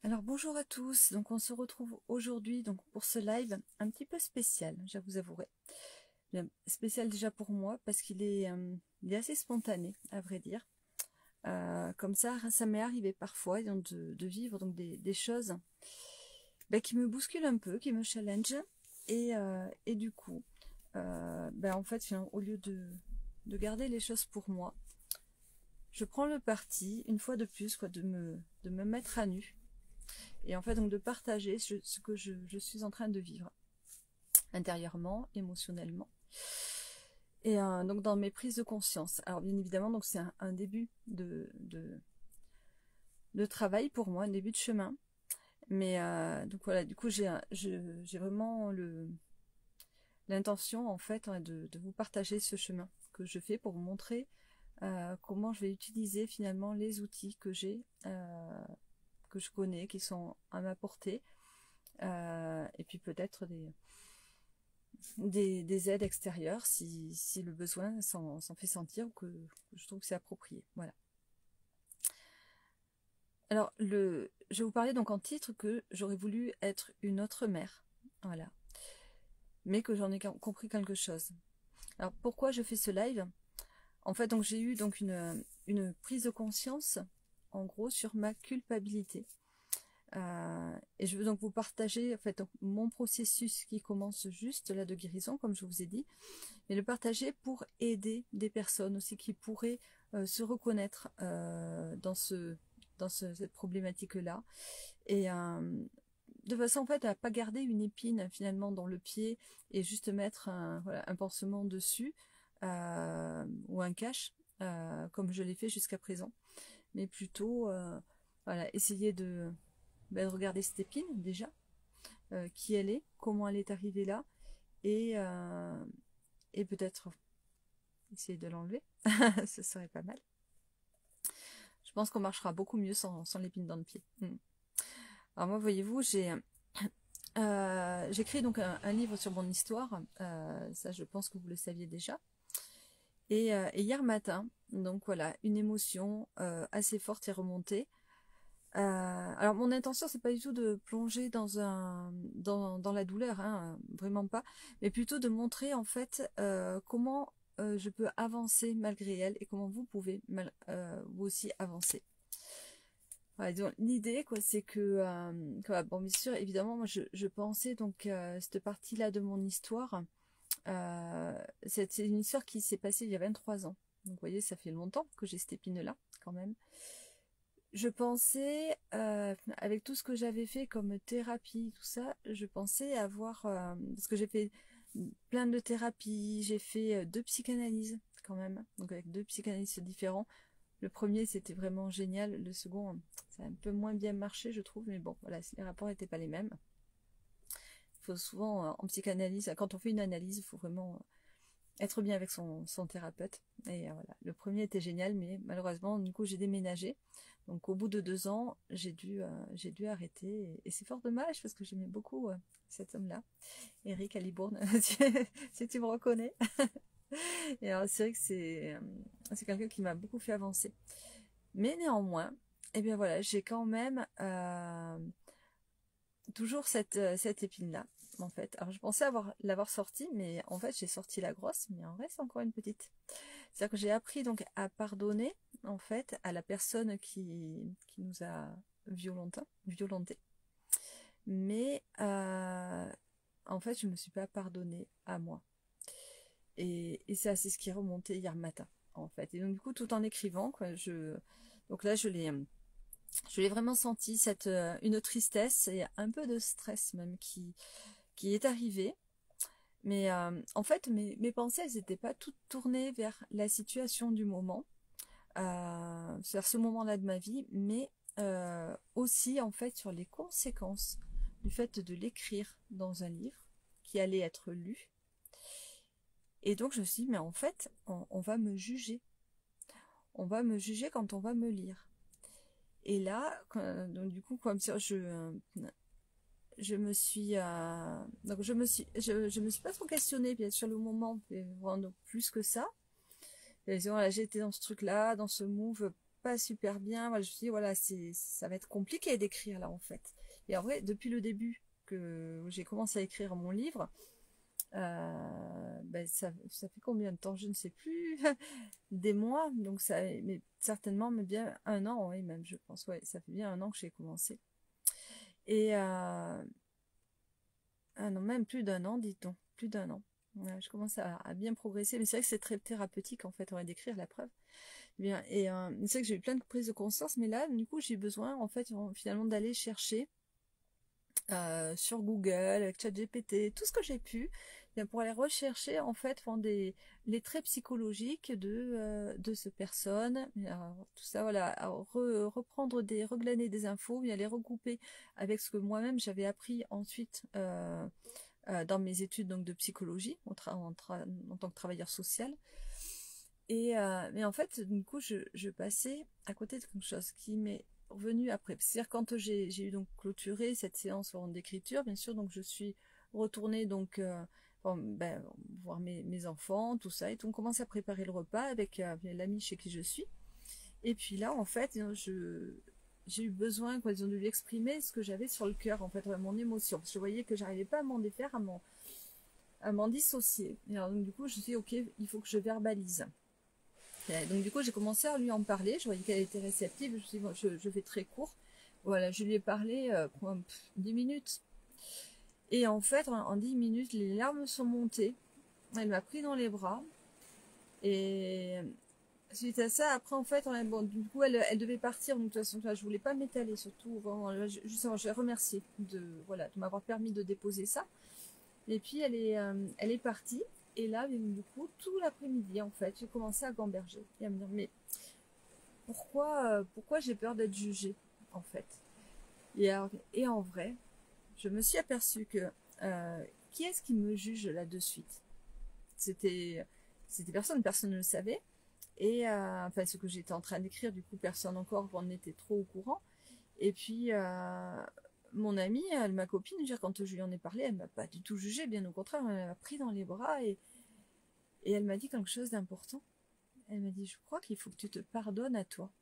Alors bonjour à tous, donc on se retrouve aujourd'hui donc pour ce live un petit peu spécial, je vous avouerai. Bien, spécial déjà pour moi parce il est assez spontané à vrai dire. Comme ça m'est arrivé parfois donc, de vivre donc des choses qui me bousculent un peu, qui me challenge et du coup, en fait au lieu de garder les choses pour moi, je prends le parti une fois de plus quoi, de me mettre à nu et en fait donc de partager ce que je suis en train de vivre intérieurement, émotionnellement. Et donc dans mes prises de conscience. Alors bien évidemment, donc c'est un début de travail pour moi, un début de chemin. Mais donc voilà, du coup j'ai vraiment l'intention en fait de vous partager ce chemin que je fais pour vous montrer comment je vais utiliser finalement les outils que j'ai, que je connais, qui sont à ma portée, et puis peut-être des aides extérieures si le besoin s'en fait sentir ou que je trouve que c'est approprié. Voilà. Alors, je vais vous parler donc en titre que j'aurais voulu être une autre mère. Voilà. Mais que j'en ai compris quelque chose. Alors, pourquoi je fais ce live? En fait, donc j'ai eu donc une prise de conscience, en gros, sur ma culpabilité. Et je veux donc vous partager en fait donc, mon processus qui commence juste là de guérison, comme je vous ai dit, mais le partager pour aider des personnes aussi qui pourraient se reconnaître cette problématique-là. Et de façon en fait à pas garder une épine finalement dans le pied et juste mettre un pansement dessus ou un cache comme je l'ai fait jusqu'à présent, mais plutôt voilà, essayer de regarder cette épine déjà, qui elle est, comment elle est arrivée là, et, euh, et peut-être essayer de l'enlever, ce serait pas mal. Je pense qu'on marchera beaucoup mieux sans l'épine dans le pied. Alors moi, voyez-vous, j'ai écrit donc un livre sur mon histoire, ça je pense que vous le saviez déjà. Et hier matin, donc voilà, une émotion assez forte est remontée. Alors mon intention c'est pas du tout de plonger dans la douleur, hein, vraiment pas, mais plutôt de montrer en fait comment je peux avancer malgré elle et comment vous pouvez vous aussi avancer. Ouais, donc l'idée quoi, c'est que bon bien sûr évidemment moi je pensais donc cette partie-là de mon histoire, c'est une histoire qui s'est passée il y a 23 ans. Donc vous voyez ça fait longtemps que j'ai cette épine-là quand même. Je pensais, avec tout ce que j'avais fait comme thérapie, tout ça, je pensais avoir, parce que j'ai fait plein de thérapies, j'ai fait 2 psychanalyses quand même, donc avec 2 psychanalystes différents. Le premier c'était vraiment génial, le second ça a un peu moins bien marché je trouve, mais bon voilà, les rapports n'étaient pas les mêmes. Il faut souvent en psychanalyse, quand on fait une analyse, il faut vraiment être bien avec son thérapeute. Et voilà, le premier était génial, mais malheureusement, du coup, j'ai déménagé. Donc, au bout de 2 ans, j'ai dû arrêter. Et c'est fort dommage parce que j'aimais beaucoup cet homme-là, Eric à Libourne, si tu me reconnais. Et alors, c'est vrai que c'est quelqu'un qui m'a beaucoup fait avancer. Mais néanmoins, eh bien voilà, j'ai quand même toujours cette épine-là, en fait. Alors, je pensais l'avoir sortie, mais en fait, j'ai sorti la grosse, mais en reste encore une petite. C'est-à-dire que j'ai appris donc à pardonner, en fait, à la personne qui nous a violenté. Mais en fait, je ne me suis pas pardonnée à moi. Et c'est ce qui est remonté hier matin, en fait. Et donc, du coup, tout en écrivant, quoi, donc là, je l'ai vraiment senti, une tristesse et un peu de stress même qui est arrivé. Mais en fait, mes pensées, elles n'étaient pas toutes tournées vers la situation du moment, sur ce moment-là de ma vie, mais aussi en fait sur les conséquences du fait de l'écrire dans un livre qui allait être lu. Et donc je me suis dit, mais en fait, on va me juger. On va me juger quand on va me lire. Et là, donc du coup, comme ça, je me suis donc je me suis pas trop questionnée bien sûr le moment, mais vraiment plus que ça. Et voilà, j'ai été dans ce truc là, dans ce move pas super bien. Voilà, je me suis dit, voilà, ça va être compliqué d'écrire là en fait. Et en vrai, depuis le début que j'ai commencé à écrire mon livre, ben ça fait combien de temps? Je ne sais plus. Des mois, donc ça, mais certainement, mais bien un an, oui, même, je pense, ouais, ça fait bien un an que j'ai commencé. Et, ah non, même plus d'un an, dit-on, plus d'un an. Ouais, je commence à bien progresser, mais c'est vrai que c'est très thérapeutique, en fait, on va décrire la preuve. Bien, et c'est vrai que j'ai eu plein de prises de conscience, mais là, du coup, j'ai besoin, en fait, finalement, d'aller chercher sur Google, avec ChatGPT, tout ce que j'ai pu, bien, pour aller rechercher en fait les traits psychologiques de cette personne, tout ça, voilà, reprendre reglaner des infos, bien les regrouper avec ce que moi-même j'avais appris ensuite dans mes études donc de psychologie en tant que travailleur social. Et mais en fait, du coup, je passais à côté de quelque chose qui m'est revenu après. C'est-à-dire quand j'ai eu donc clôturé cette séance d'écriture, bien sûr, donc je suis retournée donc voir mes enfants, tout ça, et donc on commence à préparer le repas avec l'ami chez qui je suis. Et puis là, en fait, j'ai eu besoin, quoi, ils ont dû lui exprimer ce que j'avais sur le cœur, en fait, mon émotion. Parce que je voyais que j'arrivais pas à m'en défaire, à m'en dissocier. Et alors, donc, du coup, je me suis dit, ok, il faut que je verbalise. Donc du coup, j'ai commencé à lui en parler. Je voyais qu'elle était réceptive. Je me suis dit, bon, je fais très court. Voilà, je lui ai parlé 10 minutes. Et en fait, en 10 minutes, les larmes sont montées. Elle m'a pris dans les bras. Et suite à ça, après, en fait, bon, du coup, elle devait partir. Donc, de toute façon, je voulais pas m'étaler, surtout. Vraiment, justement, je l'ai remercié voilà, de m'avoir permis de déposer ça. Et puis, elle est partie. Et là, du coup, tout l'après-midi, en fait, j'ai commencé à gamberger. Et à me dire, mais pourquoi j'ai peur d'être jugée, en fait. Et en vrai, je me suis aperçue que qui est-ce qui me juge là de suite? C'était personne ne le savait. Et enfin, ce que j'étais en train d'écrire, du coup, personne encore n'en était trop au courant. Et puis, mon amie, ma copine, quand je lui en ai parlé, elle m'a pas du tout jugée, bien au contraire, elle m'a pris dans les bras et elle m'a dit quelque chose d'important. Elle m'a dit, je crois qu'il faut que tu te pardonnes à toi.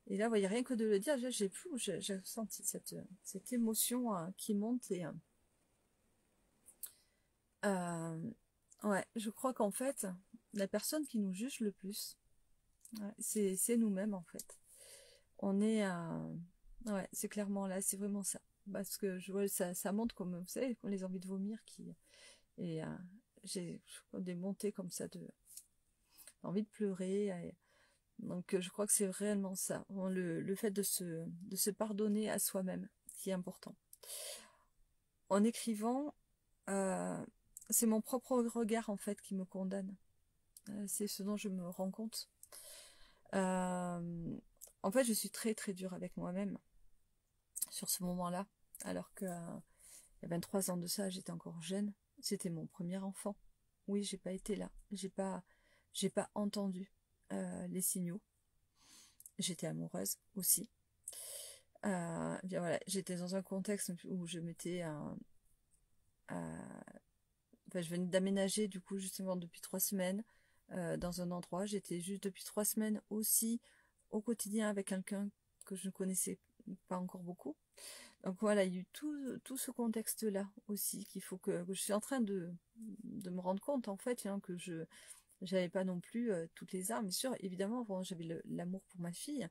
Et là, vous voyez, rien que de le dire, j'ai senti cette émotion qui monte euh, ouais, je crois qu'en fait, la personne qui nous juge le plus, ouais, c'est nous-mêmes en fait. On est, ouais, c'est clairement là, c'est vraiment ça. Parce que je vois, ça monte comme, vous savez, les envies de vomir et j'ai des montées comme ça envie de pleurer. Donc je crois que c'est réellement ça, le fait de se pardonner à soi-même qui est important. En écrivant, euh, c'est mon propre regard en fait qui me condamne. C'est ce dont je me rends compte. Euh, En fait, je suis très très dure avec moi-même sur ce moment-là, alors que il y a 23 ans de ça, j'étais encore jeune. C'était mon premier enfant. Oui, j'ai pas été là. J'ai pas entendu les signaux. J'étais amoureuse aussi. Bien voilà, j'étais dans un contexte où je m'étais, enfin, je venais d'aménager du coup justement depuis 3 semaines dans un endroit. J'étais juste depuis 3 semaines aussi au quotidien avec quelqu'un que je ne connaissais pas encore beaucoup. Donc voilà, il y a eu tout ce contexte-là aussi qu'il faut que je suis en train de me rendre compte en fait que je j'avais pas non plus toutes les armes. Bien sûr, évidemment, bon, j'avais l'amour pour ma fille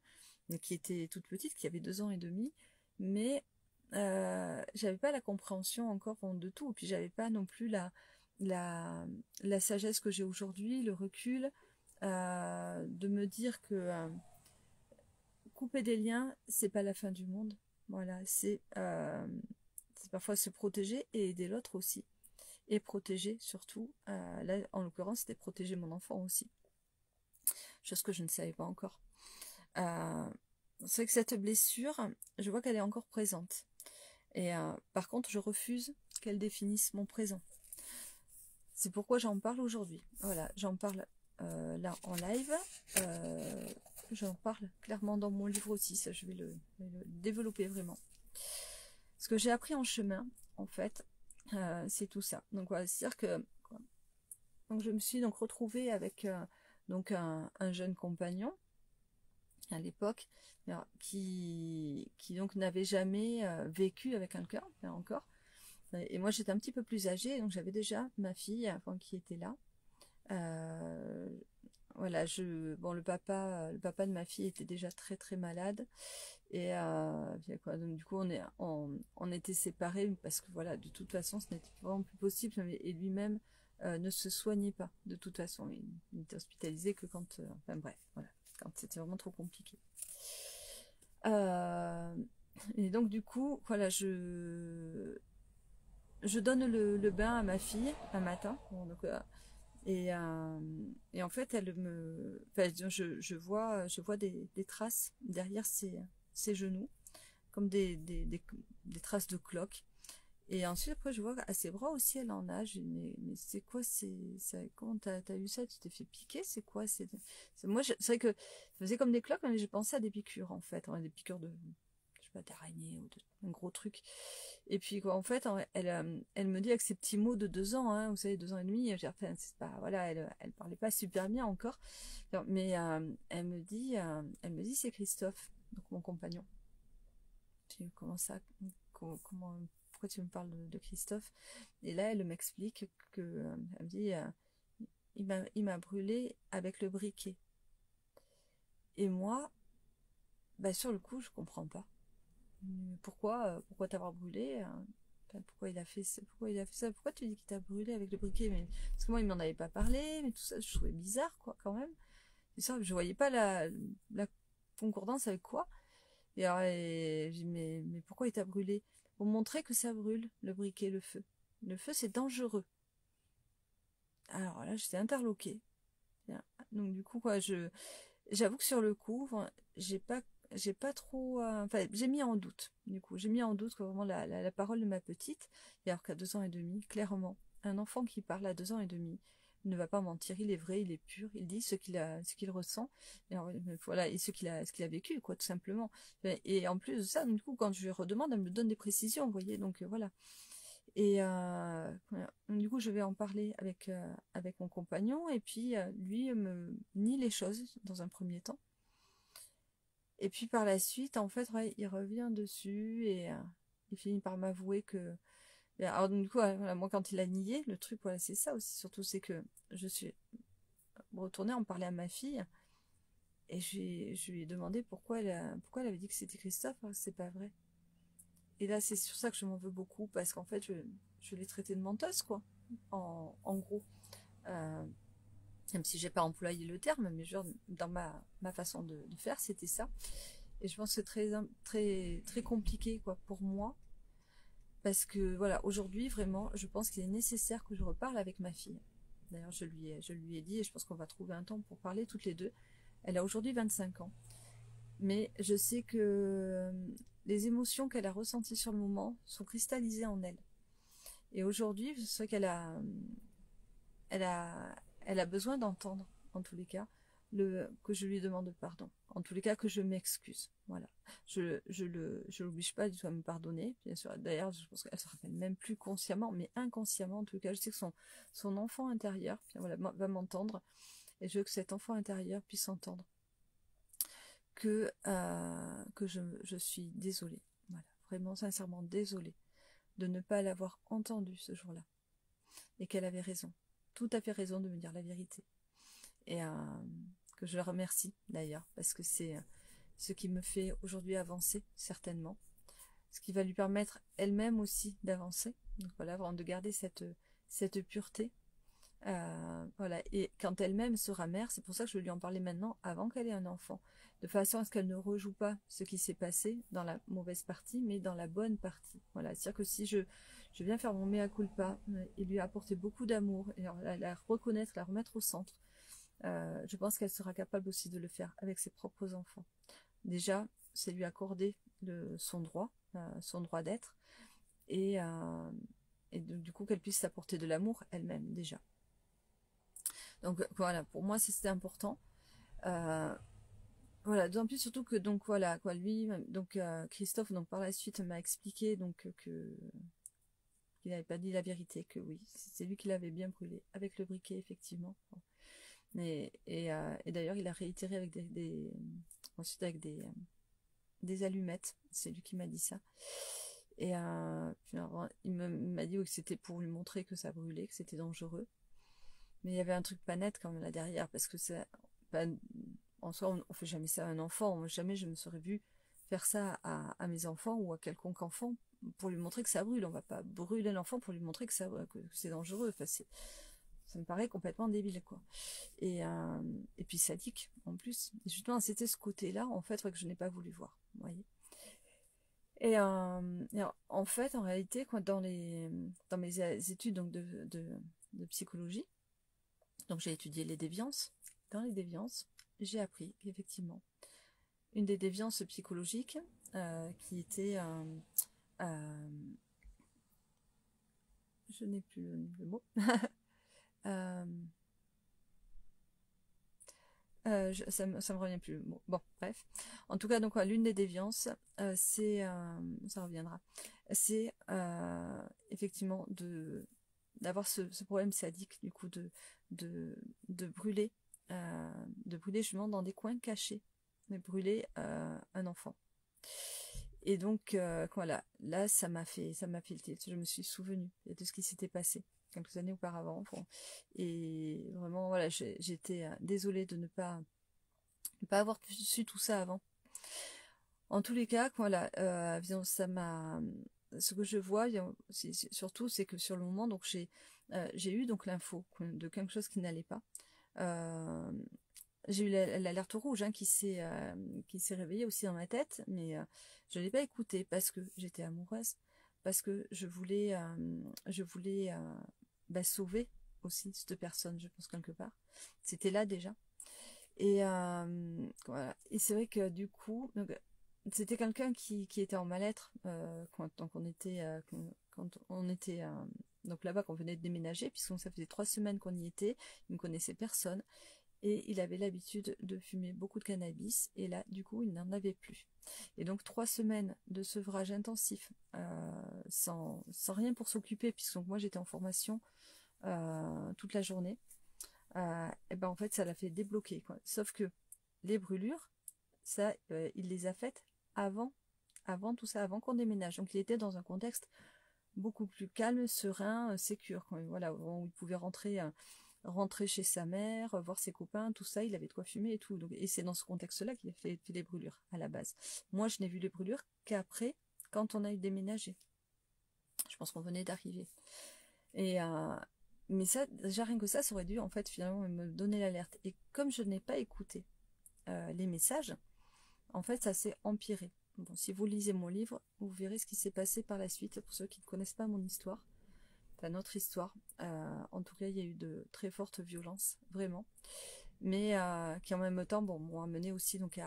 qui était toute petite, qui avait 2 ans et demi, mais j'avais pas la compréhension encore de tout. Et puis j'avais pas non plus la, la sagesse que j'ai aujourd'hui, le recul, de me dire que couper des liens, c'est pas la fin du monde. Voilà, c'est parfois se protéger et aider l'autre aussi. Et protéger surtout. Là, en l'occurrence, c'était protéger mon enfant aussi. Chose que je ne savais pas encore. Euh, c'est vrai que cette blessure, je vois qu'elle est encore présente. Et par contre, je refuse qu'elle définisse mon présent. C'est pourquoi j'en parle aujourd'hui. Voilà, j'en parle là en live. J'en parle clairement dans mon livre aussi. Ça, je vais le développer vraiment. Ce que j'ai appris en chemin, en fait, c'est tout ça. Donc voilà, c'est-à-dire que donc je me suis donc retrouvée avec donc un jeune compagnon à l'époque, qui donc n'avait jamais vécu avec quelqu'un, encore. Et moi j'étais un petit peu plus âgée, donc j'avais déjà ma fille qui était là. Euh, voilà, bon, le papa de ma fille était déjà très très malade. Et quoi, donc du coup on était séparés parce que voilà, de toute façon ce n'était vraiment plus possible. Et lui-même ne se soignait pas de toute façon. Il n'était hospitalisé que quand, enfin bref, voilà, quand c'était vraiment trop compliqué. Et donc du coup, voilà, je donne le bain à ma fille un matin. Bon, donc, et en fait, enfin, je vois des traces derrière ses genoux, comme des traces de cloques. Et ensuite, après, je vois à ses bras aussi, elle en a. Je dis, mais c'est quoi, comment t'as eu ça? Tu t'es fait piquer? C'est quoi? Moi, c'est vrai que ça faisait comme des cloques, mais j'ai pensé à des piqûres, en fait. Des piqûres de, je sais pas, d'araignée ou un gros truc. Et puis, quoi, en fait, elle me dit avec ces petits mots de 2 ans, hein, vous savez, 2 ans et demi, enfin, c'est pas, voilà, elle parlait pas super bien encore. Mais elle me dit, c'est Christophe, donc mon compagnon. Je dis, comment ça? Pourquoi tu me parles de Christophe? Et là, elle m'explique que, elle me dit, il m'a brûlé avec le briquet. Et moi, bah, sur le coup, je comprends pas. Pourquoi t'avoir brûlé? Enfin, pourquoi il a fait ça? Pourquoi tu dis qu'il t'a brûlé avec le briquet? Mais, parce que moi, il m'en avait pas parlé, mais tout ça, je trouvais bizarre, quoi, quand même. C'est ça, je voyais pas la concordance avec quoi. Et alors, je dis, mais pourquoi il t'a brûlé? Pour montrer que ça brûle, le briquet, le feu. Le feu, c'est dangereux. Alors là, j'étais interloquée. Donc du coup, quoi, j'avoue que sur le coup, enfin, j'ai pas trop, enfin, j'ai mis en doute. Du coup, j'ai mis en doute quoi, vraiment la parole de ma petite. Et alors qu'à 2 ans et demi, clairement, un enfant qui parle à 2 ans et demi ne va pas mentir. Il est vrai, il est pur. Il dit ce qu'il ressent. Et alors, voilà, et ce qu'il a vécu, quoi, tout simplement. Et en plus de ça, du coup, quand je lui redemande, elle me donne des précisions, vous voyez. Donc voilà. Et du coup, je vais en parler avec mon compagnon, et puis lui me nie les choses dans un premier temps. Et puis par la suite, en fait, ouais, il revient dessus et il finit par m'avouer que. Alors du coup, voilà, moi, quand il a nié, le truc, voilà, c'est ça aussi, surtout, c'est que je suis retournée en parler à ma fille, et je lui ai demandé pourquoi pourquoi elle avait dit que c'était Christophe, alors que c'est pas vrai. Et là, c'est sur ça que je m'en veux beaucoup, parce qu'en fait, je l'ai traité de menteuse, quoi, en gros. Euh, Même si j'ai pas employé le terme, mais genre, dans ma façon de faire, c'était ça. Et je pense que c'est très, très compliqué, quoi, pour moi. Parce que, voilà, aujourd'hui, vraiment, je pense qu'il est nécessaire que je reparle avec ma fille. D'ailleurs, je lui ai dit, et je pense qu'on va trouver un temps pour parler toutes les deux. Elle a aujourd'hui 25 ans. Mais je sais que les émotions qu'elle a ressenties sur le moment sont cristallisées en elle. Et aujourd'hui, je sais elle a, elle a besoin d'entendre, en tous les cas, que je lui demande pardon. En tous les cas, que je m'excuse. Voilà. Je l'oblige pas du tout à me pardonner, bien sûr. D'ailleurs, je pense qu'elle se rappelle même plus consciemment, mais inconsciemment, en tout cas, je sais que son enfant intérieur, voilà, va m'entendre. Et je veux que cet enfant intérieur puisse entendre que je suis désolée. Voilà. Vraiment, sincèrement désolée de ne pas l'avoir entendu ce jour-là. Et qu'elle avait raison. Tout à fait raison de me dire la vérité. Et que je la remercie d'ailleurs, parce que c'est ce qui me fait aujourd'hui avancer, certainement. Ce qui va lui permettre elle-même aussi d'avancer. Donc voilà, vraiment de garder cette pureté. Voilà. Et quand elle-même sera mère, c'est pour ça que je vais lui en parler maintenant, avant qu'elle ait un enfant, de façon à ce qu'elle ne rejoue pas ce qui s'est passé dans la mauvaise partie, mais dans la bonne partie. Voilà. C'est-à-dire que si je viens faire mon mea culpa et lui apporter beaucoup d'amour, et la reconnaître, la remettre au centre, je pense qu'elle sera capable aussi de le faire avec ses propres enfants. Déjà, c'est lui accorder son droit d'être, et, du coup qu'elle puisse s'apporter de l'amour elle-même déjà. Donc voilà, pour moi c'était important. Voilà, d'autant plus surtout que donc voilà quoi, lui, donc Christophe, donc par la suite m'a expliqué donc qu'il n'avait pas dit la vérité, que oui, c'est lui qui l'avait bien brûlé avec le briquet effectivement. Et d'ailleurs il a réitéré avec ensuite avec des allumettes. C'est lui qui m'a dit ça. Et il m'a dit que c'était pour lui montrer que ça brûlait, que c'était dangereux. Mais il y avait un truc pas net quand même là derrière, parce que ça, bah, en soi, on fait jamais ça à un enfant. Moi, jamais je me serais vue faire ça à mes enfants ou à quelconque enfant pour lui montrer que ça brûle. On va pas brûler l'enfant pour lui montrer que c'est dangereux. Enfin, ça me paraît complètement débile, quoi. Et puis sadique, en plus. Et justement, c'était ce côté-là, en fait, que je n'ai pas voulu voir. Vous voyez. En fait, en réalité, dans mes études donc de psychologie, donc j'ai étudié les déviances. Dans les déviances, j'ai appris qu'effectivement, une des déviances psychologiques qui était je n'ai plus le mot euh, ça me revient plus le mot. Bon, bref. En tout cas, donc l'une des déviances, ça reviendra. C'est effectivement d'avoir ce problème sadique, du coup, de brûler, justement dans des coins cachés, de brûler un enfant. Et donc voilà, là ça m'a fait le tilt. Je me suis souvenue de ce qui s'était passé quelques années auparavant. Bon. Et vraiment voilà, j'étais désolée de ne pas avoir su tout ça avant. En tous les cas, voilà, ça m'a. Ce que je vois, surtout, c'est que sur le moment, donc j'ai eu donc l'info de quelque chose qui n'allait pas. J'ai eu l'alerte rouge qui s'est réveillée aussi dans ma tête, mais je ne l'ai pas écoutée parce que j'étais amoureuse, parce que je voulais sauver aussi cette personne, je pense, quelque part. C'était là déjà. Et voilà. Et c'est vrai que du coup, c'était quelqu'un qui était en mal-être quand on était donc là-bas, qu'on venait de déménager, puisque ça faisait 3 semaines qu'on y était, il ne connaissait personne. Et il avait l'habitude de fumer beaucoup de cannabis, et là, du coup, il n'en avait plus. Et donc 3 semaines de sevrage intensif, sans rien pour s'occuper, puisque moi j'étais en formation toute la journée, et ben en fait ça l'a fait débloquer, quoi. Sauf que les brûlures, ça, il les a faites avant tout ça, avant qu'on déménage. Donc il était dans un contexte beaucoup plus calme, serein, sécure, quoi. Voilà, où il pouvait rentrer chez sa mère, voir ses copains, tout ça, il avait de quoi fumer et tout. Donc, et c'est dans ce contexte-là qu'il a fait les brûlures, à la base. Moi, je n'ai vu les brûlures qu'après, quand on a eu déménagé. Je pense qu'on venait d'arriver. Mais ça, déjà rien que ça aurait dû, en fait, finalement, me donner l'alerte. Et comme je n'ai pas écouté les messages, en fait, ça s'est empiré. Bon, si vous lisez mon livre, vous verrez ce qui s'est passé par la suite, pour ceux qui ne connaissent pas mon histoire. Enfin, notre histoire. En tout cas, il y a eu de très fortes violences, vraiment. Mais qui en même temps, bon, m'ont amené aussi donc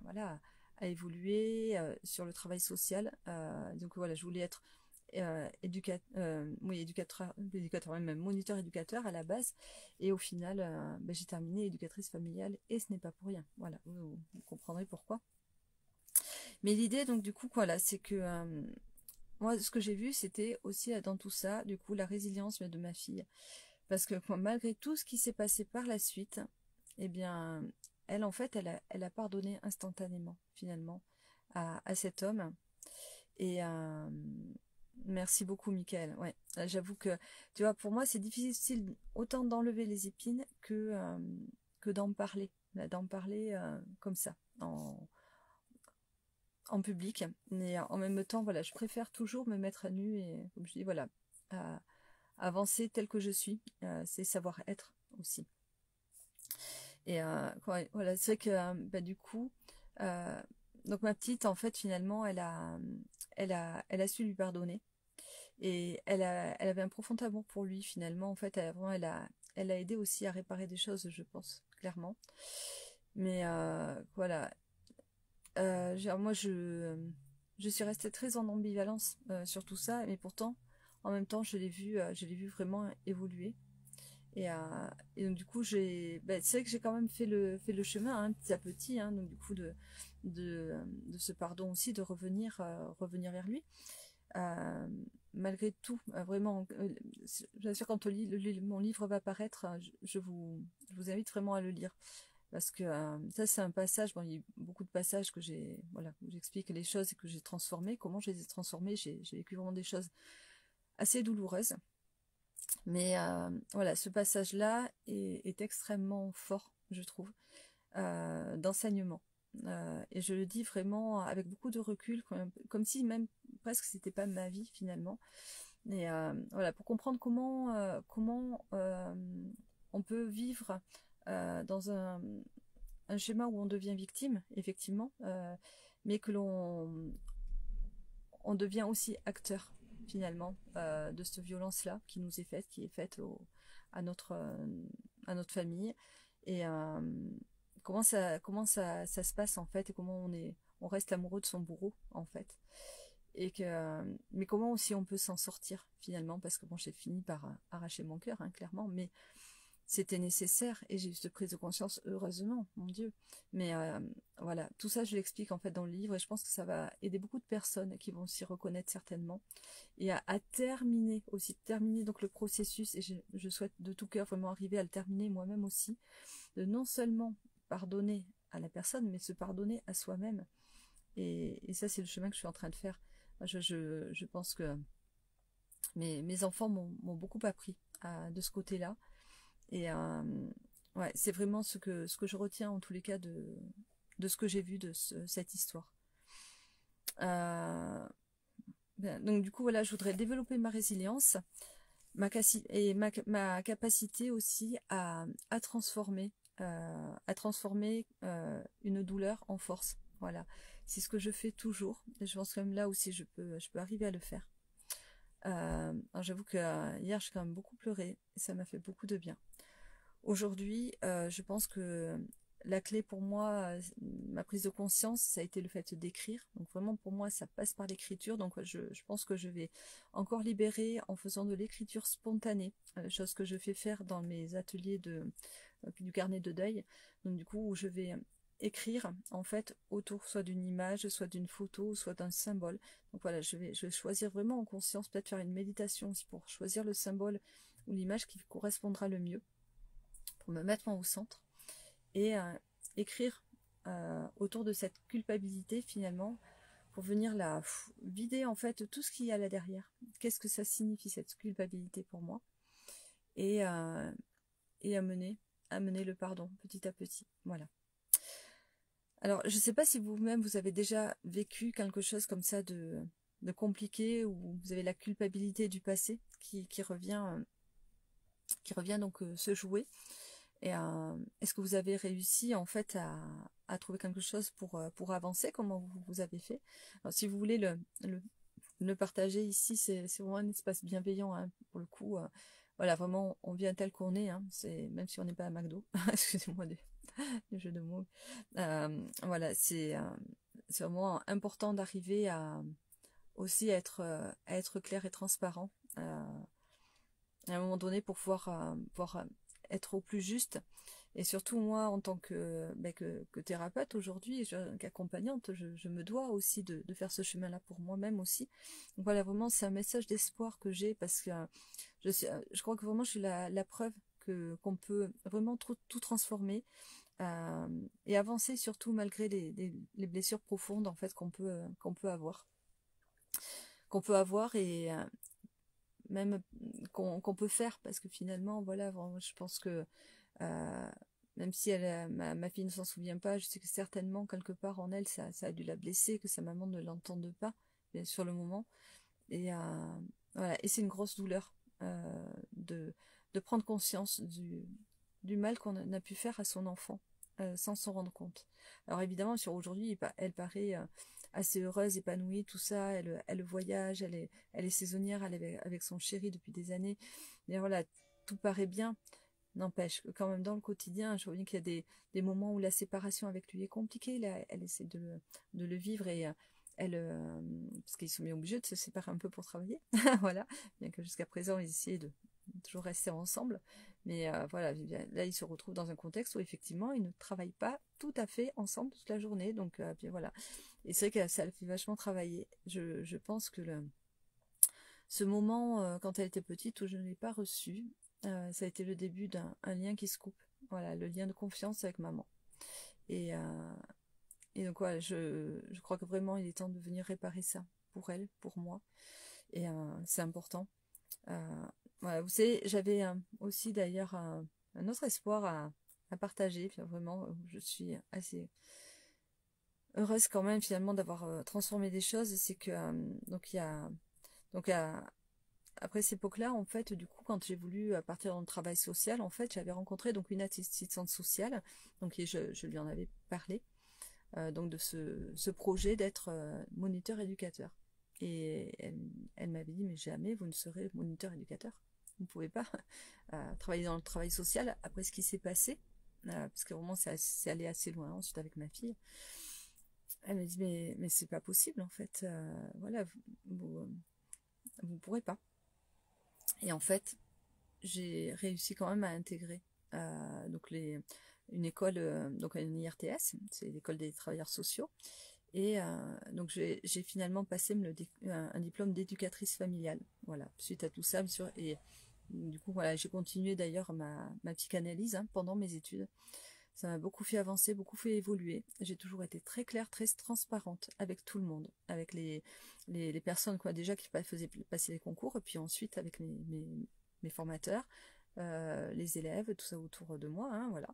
voilà, à évoluer sur le travail social. Donc voilà, je voulais être éducateur, même moniteur éducateur à la base. Et au final, j'ai terminé éducatrice familiale, et ce n'est pas pour rien. Voilà, vous comprendrez pourquoi. Mais l'idée, donc du coup, voilà, c'est que moi, ce que j'ai vu, c'était aussi dans tout ça, du coup, la résilience de ma fille. Parce que malgré tout ce qui s'est passé par la suite, eh bien, elle, en fait, elle a pardonné instantanément, finalement, à cet homme. Et merci beaucoup, Michael. Ouais, j'avoue que, tu vois, pour moi, c'est difficile autant d'enlever les épines que d'en parler. D'en parler comme ça, en public. Mais en même temps, voilà, je préfère toujours me mettre à nu et, comme je dis, voilà, avancer tel que je suis, c'est savoir être aussi. Et voilà, c'est vrai que du coup, donc ma petite, en fait, finalement, elle a su lui pardonner, et elle avait un profond amour pour lui, finalement. En fait, elle a aidé aussi à réparer des choses, je pense, clairement. Mais voilà, moi je suis restée très en ambivalence sur tout ça, mais pourtant, en même temps, je l'ai vu vraiment évoluer. Et donc du coup, c'est vrai que j'ai quand même fait le chemin, petit à petit, donc du coup de ce pardon aussi, de revenir vers lui. Malgré tout, vraiment, bien sûr, quand mon livre va paraître, je vous invite vraiment à le lire. Parce que ça, c'est un passage, bon, il y a eu beaucoup de passages que j'ai, voilà, où j'explique les choses et que j'ai transformées. Comment je les ai transformées, j'ai vécu vraiment des choses assez douloureuses. Mais voilà, ce passage-là est extrêmement fort, je trouve, d'enseignement. Et je le dis vraiment avec beaucoup de recul, comme si même presque c'était pas ma vie finalement. Et voilà, pour comprendre comment on peut vivre dans un schéma où on devient victime, effectivement, mais que on devient aussi acteur finalement de cette violence-là qui nous est faite, qui est faite à à notre famille. Et ça se passe en fait, et comment on reste amoureux de son bourreau en fait. Mais comment aussi on peut s'en sortir finalement, parce que bon, j'ai fini par arracher mon cœur, hein, clairement, mais c'était nécessaire et j'ai eu cette prise de conscience, heureusement, mon Dieu. Mais voilà, tout ça je l'explique en fait dans le livre et je pense que ça va aider beaucoup de personnes qui vont s'y reconnaître certainement et à terminer aussi, terminer donc le processus, et je souhaite de tout cœur vraiment arriver à le terminer moi-même aussi, de non seulement pardonner à la personne, mais se pardonner à soi-même. Et ça, c'est le chemin que je suis en train de faire. Je pense que mes enfants m'ont beaucoup appris de ce côté-là. Et ouais, c'est vraiment ce que je retiens en tous les cas de ce que j'ai vu de cette histoire. Donc du coup, voilà, je voudrais développer ma résilience et ma capacité aussi à transformer une douleur en force. Voilà, c'est ce que je fais toujours. Et je pense que même là aussi, je peux arriver à le faire. Alors j'avoue que hier, j'ai quand même beaucoup pleuré et ça m'a fait beaucoup de bien. Aujourd'hui, je pense que la clé pour moi, ma prise de conscience, ça a été le fait d'écrire. Donc vraiment pour moi, ça passe par l'écriture. Donc je pense que je vais encore libérer en faisant de l'écriture spontanée, chose que je fais faire dans mes ateliers du carnet de deuil. Donc du coup, où je vais écrire en fait autour soit d'une image, soit d'une photo, soit d'un symbole. Donc voilà, je vais choisir vraiment en conscience, peut-être faire une méditation aussi pour choisir le symbole ou l'image qui correspondra le mieux, pour me mettre au centre et écrire autour de cette culpabilité finalement, pour venir la vider en fait tout ce qu'il y a là derrière. Qu'est-ce que ça signifie cette culpabilité pour moi, et, euh, et amener le pardon petit à petit. Voilà. Alors je ne sais pas si vous-même vous avez déjà vécu quelque chose comme ça de compliqué, où vous avez la culpabilité du passé qui revient donc se jouer. Et est-ce que vous avez réussi en fait à trouver quelque chose pour avancer? Comment vous avez fait? Alors, si vous voulez le partager ici, c'est vraiment un espace bienveillant, hein, pour le coup. Voilà, vraiment, on vient tel qu'on est, hein, même si on n'est pas à McDo. Excusez-moi du jeu de mots. Voilà, c'est vraiment important d'arriver aussi à être clair et transparent. À un moment donné, pour pouvoir être au plus juste. Et surtout moi, en tant que thérapeute aujourd'hui, qu'accompagnante, je me dois aussi de faire ce chemin-là pour moi-même aussi. Donc voilà, vraiment, c'est un message d'espoir que j'ai, parce que je crois que vraiment je suis la preuve qu'on peut vraiment tout transformer, et avancer, surtout malgré les blessures profondes en fait qu'on peut avoir. Et même qu'on peut faire, parce que finalement, voilà, vraiment, je pense que euh, même si ma fille ne s'en souvient pas, je sais que certainement quelque part en elle ça a dû la blesser, que sa maman ne l'entende pas sur le moment. Et voilà, et c'est une grosse douleur de prendre conscience du mal qu'on a pu faire à son enfant, sans s'en rendre compte. Alors évidemment, sur aujourd'hui, elle paraît assez heureuse, épanouie, tout ça, elle voyage, elle est saisonnière, elle est avec son chéri depuis des années. Mais voilà, tout paraît bien. N'empêche que quand même dans le quotidien, je vois bien qu'il y a des moments où la séparation avec lui est compliquée. Là, elle essaie de le vivre, et parce qu'ils sont bien obligés de se séparer un peu pour travailler. Voilà, bien que jusqu'à présent, ils essayaient de toujours rester ensemble. Mais voilà, là, ils se retrouvent dans un contexte où effectivement, ils ne travaillent pas tout à fait ensemble toute la journée. Donc, puis voilà. Et c'est vrai que ça le fait vachement travailler. Je pense que ce moment, quand elle était petite, où je ne l'ai pas reçu, ça a été le début d'un lien qui se coupe. Voilà, le lien de confiance avec maman. Et, et donc voilà, je crois que vraiment il est temps de venir réparer ça pour elle, pour moi. Et c'est important. Voilà, vous savez, j'avais aussi d'ailleurs un autre espoir à partager. Puis vraiment, je suis assez heureuse quand même finalement d'avoir transformé des choses. C'est que donc il y a donc après cette époque-là, en fait, du coup, quand j'ai voulu partir dans le travail social, en fait, j'avais rencontré donc une assistante sociale, donc et je lui en avais parlé, donc de ce projet d'être moniteur éducateur. Et elle m'avait dit, mais jamais vous ne serez moniteur éducateur. Vous ne pouvez pas travailler dans le travail social après ce qui s'est passé, parce que vraiment c'est allé assez loin ensuite avec ma fille. Elle m'a dit, mais c'est pas possible en fait, voilà, vous pourrez pas. Et en fait, j'ai réussi quand même à intégrer donc une école, donc une IRTS, c'est l'école des travailleurs sociaux. Et donc j'ai finalement passé un diplôme d'éducatrice familiale. Voilà, suite à tout ça, et du coup voilà, j'ai continué d'ailleurs ma psychanalyse pendant mes études. Ça m'a beaucoup fait avancer, beaucoup fait évoluer. J'ai toujours été très claire, très transparente avec tout le monde, avec les personnes quoi déjà qui faisaient passer les concours, et puis ensuite avec mes formateurs, les élèves, tout ça autour de moi, voilà.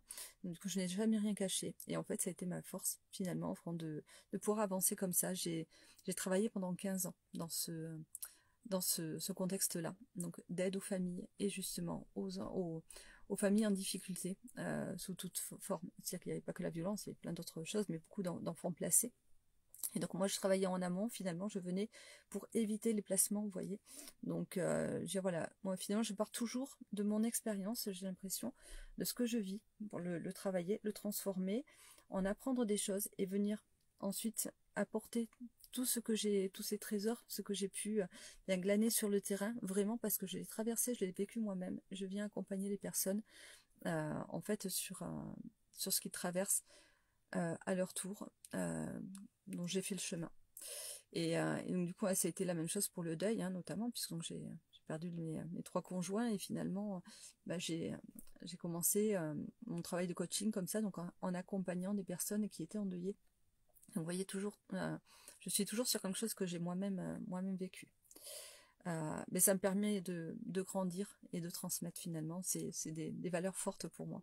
Donc, du coup, je n'ai jamais rien caché. Et en fait, ça a été ma force, finalement, de pouvoir avancer comme ça. J'ai travaillé pendant 15 ans dans ce contexte-là, donc d'aide aux familles et justement aux familles en difficulté, sous toute forme. C'est-à-dire qu'il n'y avait pas que la violence, il y avait plein d'autres choses, mais beaucoup d'enfants placés. Et donc moi je travaillais en amont, finalement je venais pour éviter les placements, vous voyez. Donc voilà, moi finalement je pars toujours de mon expérience, j'ai l'impression, de ce que je vis, pour le travailler, le transformer, en apprendre des choses et venir ensuite apporter tout ce que j'ai, tous ces trésors, ce que j'ai pu bien glaner sur le terrain, vraiment parce que je l'ai traversé, je l'ai vécu moi-même, je viens accompagner les personnes en fait sur ce qu'ils traversent à leur tour, dont j'ai fait le chemin. Et donc du coup, ça a été la même chose pour le deuil, notamment, puisque j'ai perdu mes trois conjoints, et finalement, j'ai commencé mon travail de coaching comme ça, donc en accompagnant des personnes qui étaient endeuillées. Donc, vous voyez, toujours, je suis toujours sur quelque chose que j'ai moi-même vécu. Mais ça me permet de grandir et de transmettre finalement, c'est des valeurs fortes pour moi.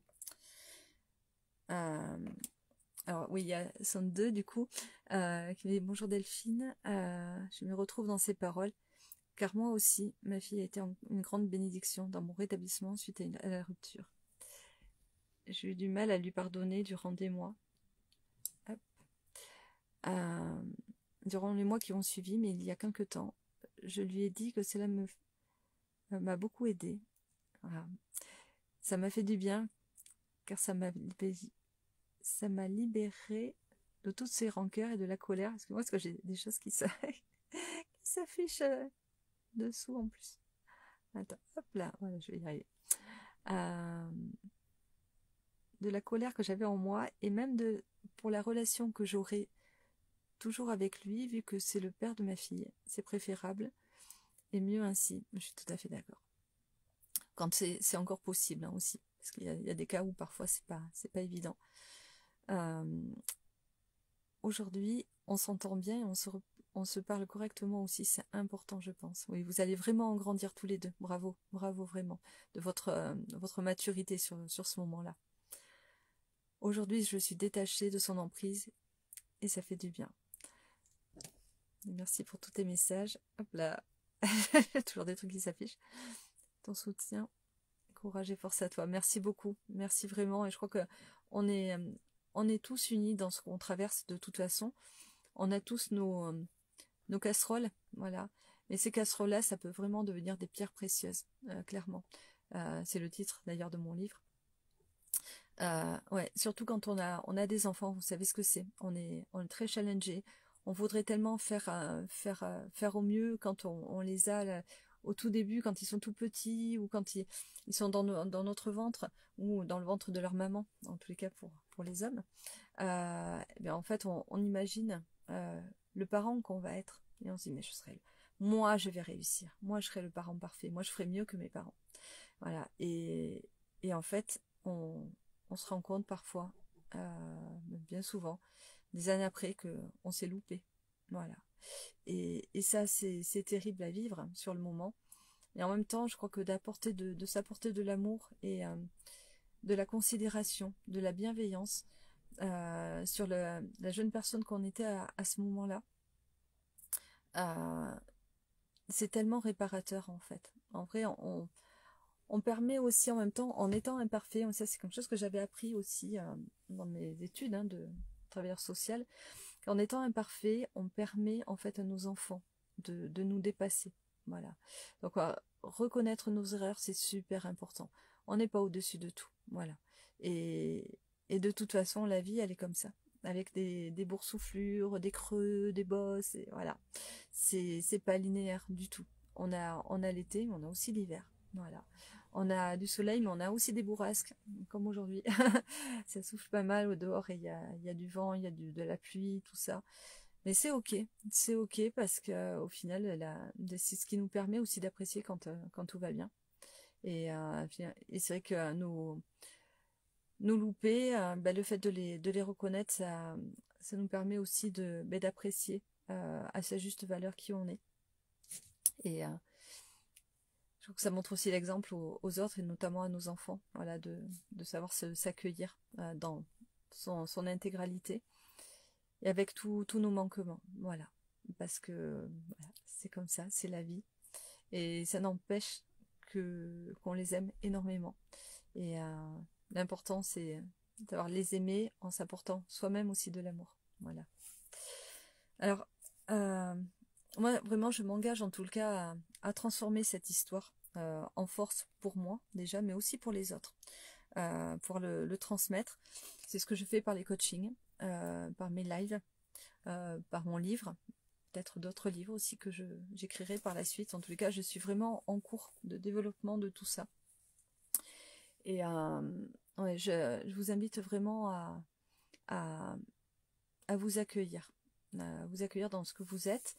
Alors oui, il y a son 2 du coup, qui me dit bonjour Delphine, je me retrouve dans ces paroles, car moi aussi, ma fille a été une grande bénédiction dans mon rétablissement suite à la rupture. J'ai eu du mal à lui pardonner durant des mois. Hop. Durant les mois qui ont suivi, mais il y a quelque temps, je lui ai dit que cela m'a beaucoup aidé. Voilà. Ça m'a fait du bien, car ça m'a libéré de toutes ces rancœurs et de la colère. Parce que moi, j'ai des choses qui s'affichent dessous en plus. Attends, hop là, voilà, je vais y arriver. De la colère que j'avais en moi, et même pour la relation que j'aurai toujours avec lui, vu que c'est le père de ma fille, c'est préférable et mieux ainsi. Je suis tout à fait d'accord. Quand c'est encore possible aussi, parce qu'il y a des cas où parfois c'est pas évident. Aujourd'hui, on s'entend bien et on se parle correctement aussi, c'est important, je pense. Oui, vous allez vraiment en grandir tous les deux. Bravo, bravo vraiment de votre maturité sur ce moment-là. Aujourd'hui, je suis détachée de son emprise et ça fait du bien. Merci pour tous tes messages. Hop là, toujours des trucs qui s'affichent. Ton soutien, courage et force à toi. Merci beaucoup, merci vraiment. Et je crois que on est tous unis dans ce qu'on traverse de toute façon. On a tous nos casseroles, voilà. Mais ces casseroles-là, ça peut vraiment devenir des pierres précieuses, clairement. C'est le titre d'ailleurs de mon livre. Ouais, surtout quand on a des enfants, vous savez ce que c'est. On est très challengé. On voudrait tellement faire au mieux quand on les a là, au tout début, quand ils sont tout petits, ou quand ils sont dans notre ventre, ou dans le ventre de leur maman, en tous les cas pour les hommes. Ben en fait, on imagine le parent qu'on va être. Et on se dit, mais moi, je vais réussir. Moi, je serai le parent parfait. Moi, je ferai mieux que mes parents. Voilà. Et en fait, on se rend compte parfois bien souvent, des années après qu'on s'est loupé. Voilà. Et ça, c'est terrible à vivre sur le moment. Et en même temps, je crois que de s'apporter de l'amour et de la considération, de la bienveillance sur la jeune personne qu'on était à ce moment-là, euh, c'est tellement réparateur en fait. En vrai, on permet aussi en même temps, en étant imparfait, ça c'est quelque chose que j'avais appris aussi dans mes études de travailleur social, qu'en étant imparfait, on permet en fait à nos enfants de nous dépasser. Voilà. Donc reconnaître nos erreurs, c'est super important. On n'est pas au-dessus de tout. Voilà. Et de toute façon, la vie, elle est comme ça. Avec des boursouflures, des creux, des bosses, et voilà. C'est pas linéaire du tout. On a l'été, mais on a aussi l'hiver. Voilà. On a du soleil, mais on a aussi des bourrasques, comme aujourd'hui. Ça souffle pas mal au dehors et il y a du vent, il y a de la pluie, tout ça. Mais c'est ok parce que au final, c'est ce qui nous permet aussi d'apprécier quand tout va bien. Et c'est vrai que nous louper, le fait de les reconnaître, ça nous permet aussi d'apprécier à sa juste valeur qui on est. Et je trouve que ça montre aussi l'exemple aux autres et notamment à nos enfants, voilà, de savoir s'accueillir dans son intégralité et avec tous nos manquements, voilà. Parce que voilà, c'est comme ça, c'est la vie. Et ça n'empêche qu'on les aime énormément. Et l'important, c'est d'avoir les aimer en s'apportant soi-même aussi de l'amour. Voilà. Alors, moi, vraiment, je m'engage en tout le cas à transformer cette histoire en force pour moi, déjà, mais aussi pour les autres, pour le transmettre. C'est ce que je fais par les coachings, par mes lives, par mon livre, peut-être d'autres livres aussi que j'écrirai par la suite. En tout cas, je suis vraiment en cours de développement de tout ça. Et ouais, je vous invite vraiment à vous accueillir dans ce que vous êtes.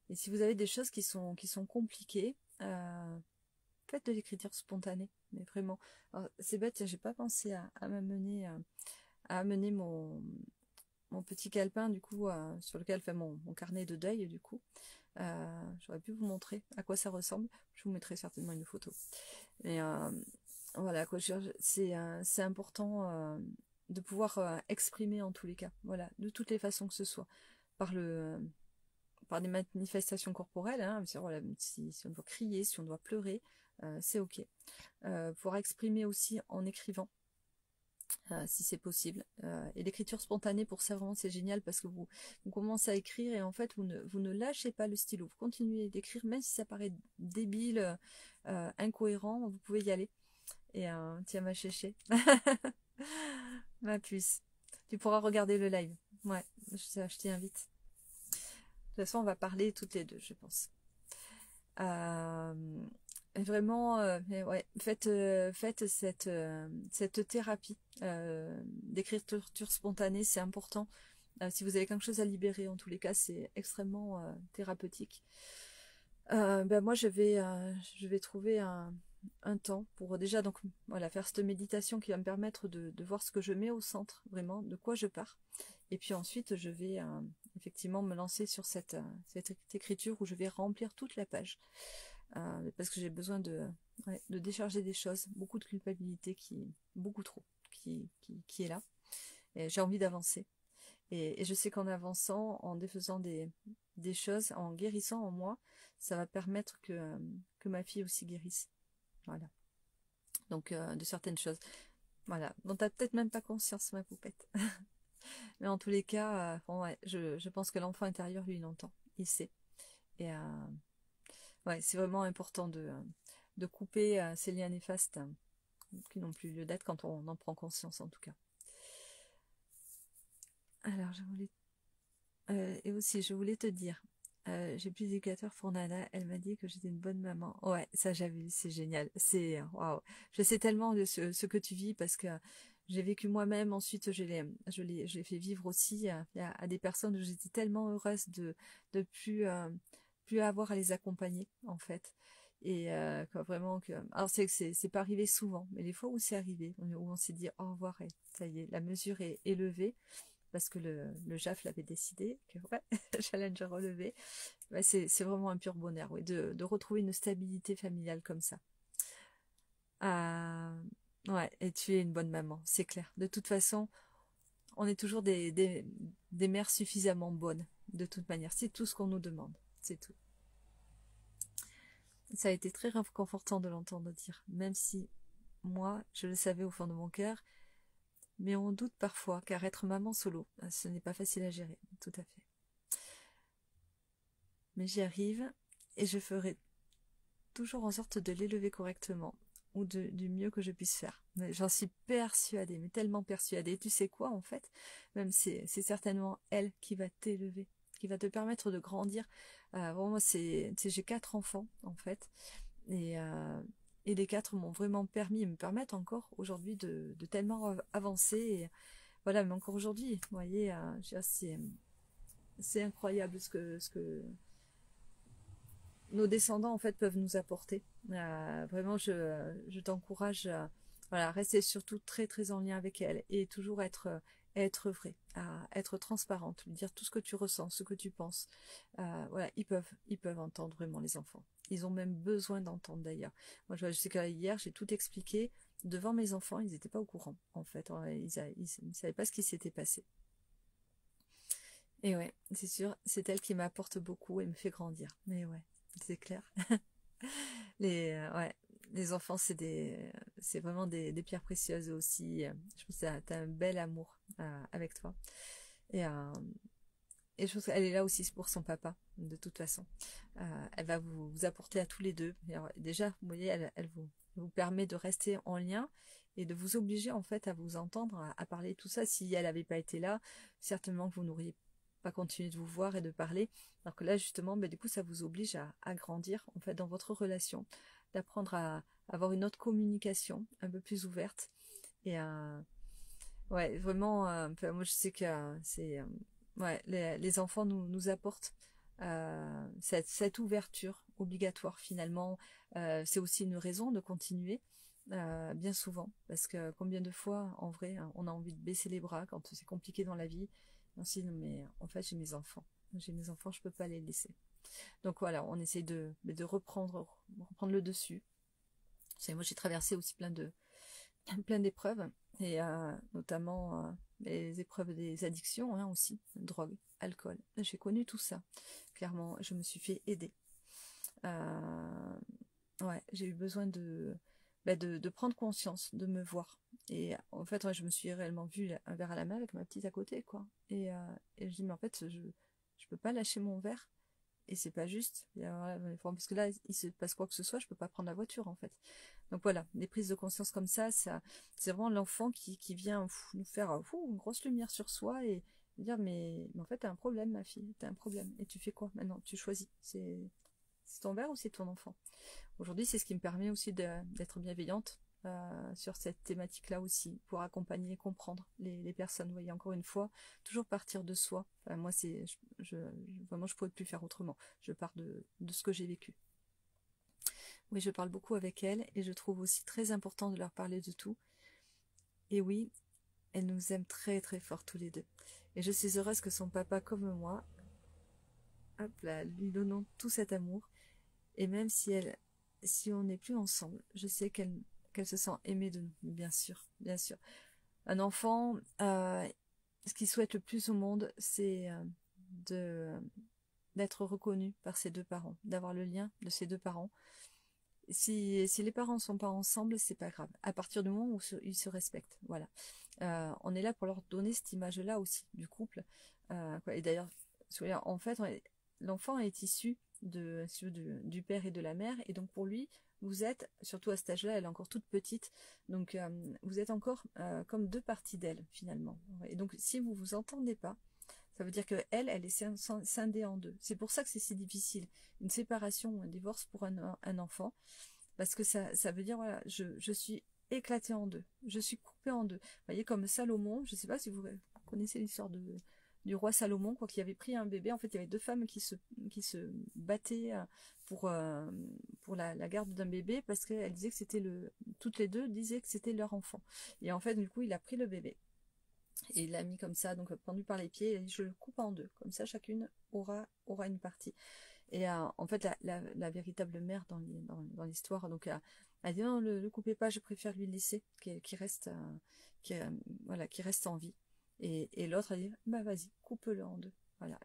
Et si vous avez des choses qui sont compliquées, faites de l'écriture spontanée. Mais vraiment, c'est bête, j'ai pas pensé à amener mon petit calepin du coup sur lequel fait mon carnet de deuil du coup. J'aurais pu vous montrer à quoi ça ressemble. Je vous mettrai certainement une photo. Mais voilà, quoi, c'est important de pouvoir exprimer en tous les cas, voilà, de toutes les façons que ce soit, par des manifestations corporelles, voilà, si on doit crier, si on doit pleurer, c'est ok. Pouvoir exprimer aussi en écrivant, si c'est possible. Et l'écriture spontanée, pour ça, vraiment, c'est génial parce que vous commencez à écrire et en fait, vous ne lâchez pas le stylo. Vous continuez d'écrire, même si ça paraît débile, incohérent, vous pouvez y aller. Et tiens ma chéché, ma puce. Tu pourras regarder le live. Ouais, je t'y invite. De toute façon, on va parler toutes les deux, je pense. Vraiment, ouais, faites cette thérapie d'écriture spontanée, c'est important. Si vous avez quelque chose à libérer, en tous les cas, c'est extrêmement thérapeutique. Moi, je vais trouver un temps pour déjà donc voilà faire cette méditation qui va me permettre de voir ce que je mets au centre, vraiment, de quoi je pars. Et puis ensuite, je vais effectivement me lancer sur cette écriture où je vais remplir toute la page. Parce que j'ai besoin de décharger des choses, beaucoup de culpabilité beaucoup trop, qui est là. Et j'ai envie d'avancer. Et je sais qu'en avançant, en défaisant des choses, en guérissant en moi, ça va permettre que ma fille aussi guérisse. Voilà. Donc, de certaines choses. Voilà. Dont t'as peut-être même pas conscience, ma poupette. Mais en tous les cas, ouais, je pense que l'enfant intérieur, lui, il entend. Il sait. Et ouais, c'est vraiment important de couper ces liens néfastes qui n'ont plus lieu d'être quand on en prend conscience, en tout cas. Alors, et aussi, je voulais te dire, j'ai plus d'éducateur pour Nana, elle m'a dit que j'étais une bonne maman. Ouais, ça j'ai vu, c'est génial. C'est waouh. Je sais tellement de ce que tu vis parce que j'ai vécu moi-même. Ensuite, je l'ai fait vivre aussi à des personnes où j'étais tellement heureuse de plus avoir à les accompagner en fait. Et quoi, vraiment que... Alors c'est que c'est pas arrivé souvent, mais les fois où c'est arrivé, où on s'est dit au revoir, et ça y est, la mesure est élevée, parce que le JAF l'avait décidé, que ouais, challenge relevé, ouais, c'est vraiment un pur bonheur, oui, de retrouver une stabilité familiale comme ça. Ah, ouais, et tu es une bonne maman, c'est clair. De toute façon, on est toujours des mères suffisamment bonnes, de toute manière. C'est tout ce qu'on nous demande, c'est tout. Ça a été très réconfortant de l'entendre dire, même si moi, je le savais au fond de mon cœur, mais on doute parfois, car être maman solo, ce n'est pas facile à gérer, tout à fait. Mais j'y arrive, et je ferai toujours en sorte de l'élever correctement, ou du mieux que je puisse faire. Mais j'en suis persuadée, mais tellement persuadée. Tu sais quoi, en fait? Même c'est certainement elle qui va t'élever, qui va te permettre de grandir. Bon, moi, j'ai 4 enfants, en fait, et, euh, et les 4 m'ont vraiment permis, et me permettent encore aujourd'hui de tellement avancer. Et voilà, mais encore aujourd'hui, vous voyez, c'est incroyable ce que nos descendants en fait peuvent nous apporter. Vraiment, je t'encourage à voilà, rester surtout très très en lien avec elle et toujours être vrai, à être transparente, lui dire tout ce que tu ressens, ce que tu penses. Voilà, ils peuvent entendre vraiment les enfants. Ils ont même besoin d'entendre d'ailleurs. Moi, je sais que hier, j'ai tout expliqué devant mes enfants. Ils n'étaient pas au courant en fait. Ils ne savaient pas ce qui s'était passé. Et ouais, c'est sûr, c'est elle qui m'apporte beaucoup et me fait grandir. Mais ouais, c'est clair. Ouais, les enfants, c'est vraiment des pierres précieuses aussi. Je pense que t'as un bel amour avec toi. Et, euh, et je pense qu'elle est là aussi pour son papa, de toute façon. Elle va vous apporter à tous les deux. Et alors, déjà, vous voyez, elle vous permet de rester en lien et de vous obliger en fait à vous entendre, à parler de tout ça. Si elle n'avait pas été là, certainement que vous n'auriez pas continué de vous voir et de parler. Alors que là, justement, du coup, ça vous oblige à grandir en fait dans votre relation, d'apprendre à avoir une autre communication un peu plus ouverte. Et ouais, vraiment, enfin, moi je sais que ouais, les enfants nous apportent cette ouverture obligatoire finalement. C'est aussi une raison de continuer. Bien souvent, parce que combien de fois, en vrai, hein, on a envie de baisser les bras quand c'est compliqué dans la vie. On se dit, non, mais en fait, j'ai mes enfants, je peux pas les laisser. Donc voilà, on essaie de reprendre le dessus. Vous savez, moi, j'ai traversé aussi plein d'épreuves, et notamment les épreuves des addictions, hein, aussi, drogue, alcool. J'ai connu tout ça. Clairement, je me suis fait aider. Ouais, j'ai eu besoin de prendre conscience, de me voir. Et en fait, ouais, je me suis réellement vue un verre à la main avec ma petite à côté, quoi. Et je dis, mais en fait, je peux pas lâcher mon verre. Et c'est pas juste. Parce que là, il se passe quoi que ce soit, je peux pas prendre la voiture, en fait. Donc voilà, des prises de conscience comme ça, c'est vraiment l'enfant qui vient nous faire une grosse lumière sur soi et dire, mais en fait, t'as un problème, ma fille, t'as un problème. Et tu fais quoi maintenant? Tu choisis. C'est ton verre ou c'est ton enfant? Aujourd'hui, c'est ce qui me permet aussi d'être bienveillante sur cette thématique-là aussi, pour accompagner et comprendre les personnes. Vous voyez, encore une fois, toujours partir de soi. Enfin, moi, vraiment, je pourrais plus faire autrement. Je pars de ce que j'ai vécu. Oui, je parle beaucoup avec elles et je trouve aussi très important de leur parler de tout. Et oui, elles nous aiment très très fort tous les deux. Et je suis heureuse que son papa, comme moi, hop là, lui donnons tout cet amour. Et même si on n'est plus ensemble, je sais qu'elle se sent aimée de nous, bien sûr, bien sûr. Un enfant, ce qu'il souhaite le plus au monde, c'est de d'être reconnu par ses deux parents, d'avoir le lien de ses deux parents. Si les parents ne sont pas ensemble, c'est pas grave. À partir du moment où ils se respectent, voilà. On est là pour leur donner cette image-là aussi du couple. Et d'ailleurs, en fait, l'enfant est issu du père et de la mère, et donc pour lui, vous êtes, surtout à cet âge-là, elle est encore toute petite, donc vous êtes encore comme deux parties d'elle finalement. Et donc si vous vous entendez pas, ça veut dire que elle est scindée en deux. C'est pour ça que c'est si difficile. Une séparation ou un divorce pour un enfant, parce que ça veut dire, voilà, je suis éclatée en deux. Je suis coupée en deux. Vous voyez, comme Salomon, je ne sais pas si vous connaissez l'histoire du roi Salomon, quoi, qui avait pris un bébé. En fait, il y avait deux femmes qui se battaient pour pour la garde d'un bébé, parce qu'elle disait que c'était toutes les deux disaient que c'était leur enfant. Et en fait, du coup, il a pris le bébé. Et il l'a mis comme ça, donc pendu par les pieds, et je le coupe en deux. Comme ça, chacune aura une partie. Et en fait, la véritable mère dans l'histoire, donc elle dit non, le coupez pas, je préfère lui laisser, qui reste, voilà, qui reste en vie. Et l'autre a dit, bah vas-y, coupe-le en deux. Voilà.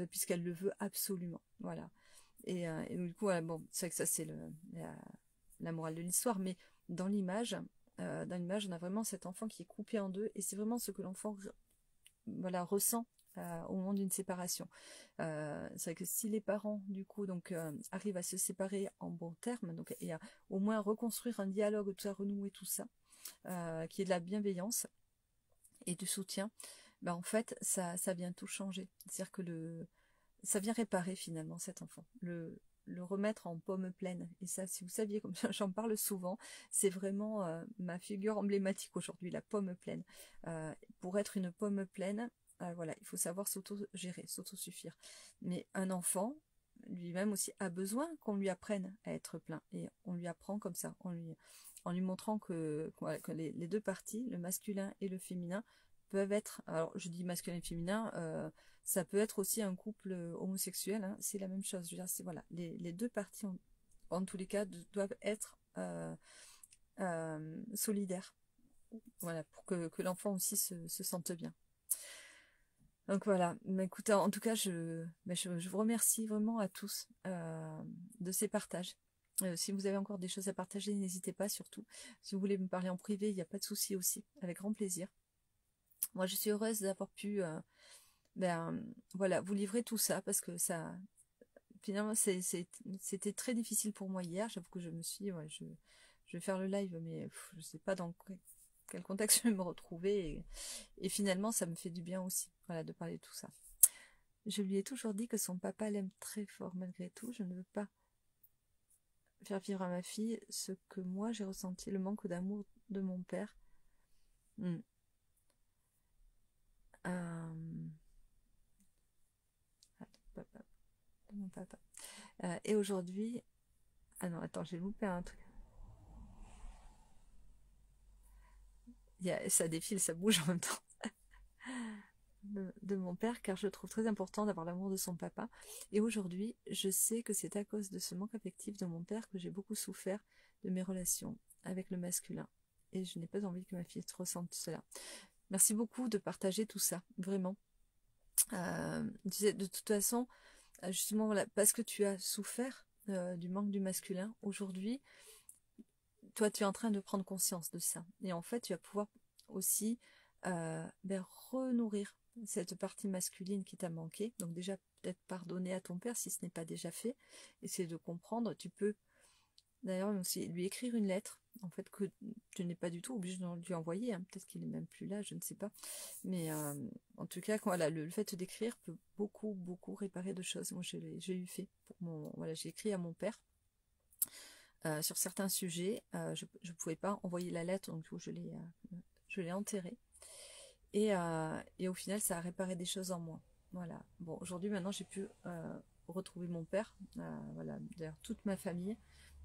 Puisqu'elle le veut absolument. Voilà. Et du coup, voilà, bon, c'est vrai que ça c'est la morale de l'histoire, mais dans l'image, on a vraiment cet enfant qui est coupé en deux, et c'est vraiment ce que l'enfant voilà, ressent au moment d'une séparation. C'est vrai que si les parents du coup donc arrivent à se séparer en bons termes, donc et à au moins reconstruire un dialogue, tout ça, renouer tout ça, qui est de la bienveillance et du soutien, ben en fait ça vient tout changer. C'est-à-dire que ça vient réparer finalement cet enfant, le remettre en pomme pleine. Et ça, si vous saviez, comme j'en parle souvent, c'est vraiment ma figure emblématique aujourd'hui, la pomme pleine. Pour être une pomme pleine, voilà, il faut savoir s'auto-gérer, s'auto-suffire. Mais un enfant, lui-même aussi, a besoin qu'on lui apprenne à être plein. Et on lui apprend comme ça, en lui montrant voilà, que les deux parties, le masculin et le féminin, peuvent être, alors je dis masculin et féminin, ça peut être aussi un couple homosexuel, hein, c'est la même chose. Je veux dire, voilà, les deux parties, en tous les cas, doivent être solidaires. Voilà, pour que l'enfant aussi se sente bien. Donc voilà, mais écoutez, en tout cas, je vous remercie vraiment à tous de ces partages. Si vous avez encore des choses à partager, n'hésitez pas surtout. Si vous voulez me parler en privé, il n'y a pas de souci aussi, avec grand plaisir. Moi, je suis heureuse d'avoir pu voilà, vous livrer tout ça, parce que ça, finalement, c'était très difficile pour moi hier. J'avoue que je me suis dit, ouais, je vais faire le live, mais je sais pas dans quel contexte je vais me retrouver. Et finalement, ça me fait du bien aussi, voilà, de parler de tout ça. Je lui ai toujours dit que son papa l'aime très fort malgré tout. Je ne veux pas faire vivre à ma fille ce que moi j'ai ressenti, le manque d'amour de mon père. Papa, de mon papa. Et aujourd'hui, ah non, attends, j'ai loupé un truc. Ça défile, ça bouge en même temps. De mon père, car je trouve très important d'avoir l'amour de son papa. Et aujourd'hui, je sais que c'est à cause de ce manque affectif de mon père que j'ai beaucoup souffert de mes relations avec le masculin. Et je n'ai pas envie que ma fille ressente cela. Merci beaucoup de partager tout ça, vraiment. De toute façon, justement, voilà, parce que tu as souffert du manque du masculin, aujourd'hui, toi, tu es en train de prendre conscience de ça. Et en fait, tu vas pouvoir aussi renourrir cette partie masculine qui t'a manqué. Donc déjà, peut-être pardonner à ton père si ce n'est pas déjà fait. Essayer de comprendre. Tu peux d'ailleurs aussi lui écrire une lettre, en fait, que tu n'es pas du tout obligé de lui envoyer. Hein. Peut-être qu'il est même plus là, je ne sais pas. Mais en tout cas, voilà, le fait d'écrire peut beaucoup, beaucoup réparer de choses. Moi, j'ai eu fait. Voilà, j'ai écrit à mon père. Sur certains sujets, je ne pouvais pas envoyer la lettre, donc je l'ai enterrée. Et au final, ça a réparé des choses en moi. Voilà. Bon, aujourd'hui, maintenant, j'ai pu retrouver mon père. Voilà. D'ailleurs, toute ma famille.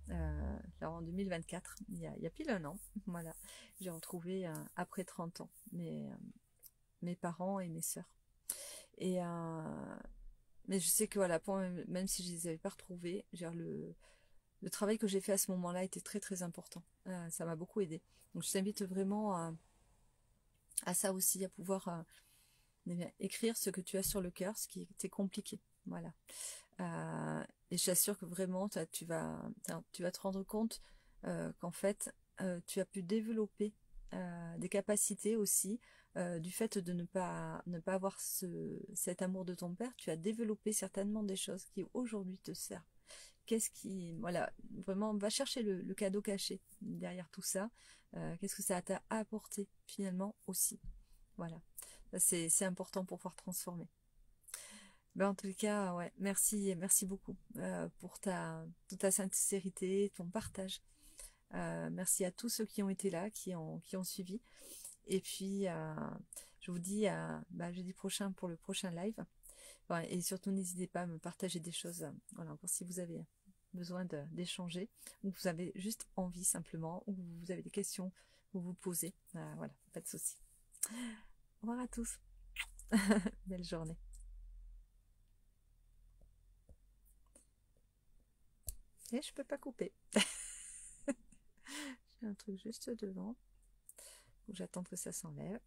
Là, en 2024, il y a pile un an. Voilà. J'ai retrouvé après 30 ans mes parents et mes sœurs. Mais je sais que voilà, même si je les avais pas retrouvés, le travail que j'ai fait à ce moment-là était très très important. Ça m'a beaucoup aidé. Donc je t'invite vraiment à ça aussi, à pouvoir écrire ce que tu as sur le cœur, ce qui était compliqué. Voilà. Et je t'assure que vraiment, tu vas te rendre compte qu'en fait, tu as pu développer des capacités aussi, du fait de ne pas avoir cet amour de ton père. Tu as développé certainement des choses qui aujourd'hui te servent. Voilà, vraiment, va chercher le cadeau caché derrière tout ça. Qu'est-ce que ça t'a apporté finalement aussi. Voilà, c'est important pour pouvoir transformer. Ben, en tout cas, ouais, merci beaucoup pour toute ta sincérité, ton partage. Merci à tous ceux qui ont été là, qui ont suivi. Et puis, je vous dis à jeudi prochain pour le prochain live. Ouais, et surtout, n'hésitez pas à me partager des choses. Voilà, encore si vous avez besoin d'échanger, ou vous avez juste envie simplement, ou vous avez des questions, vous vous posez. Voilà, pas de souci. Au revoir à tous. Belle journée. Et je peux pas couper. J'ai un truc juste devant. J'attends que ça s'enlève.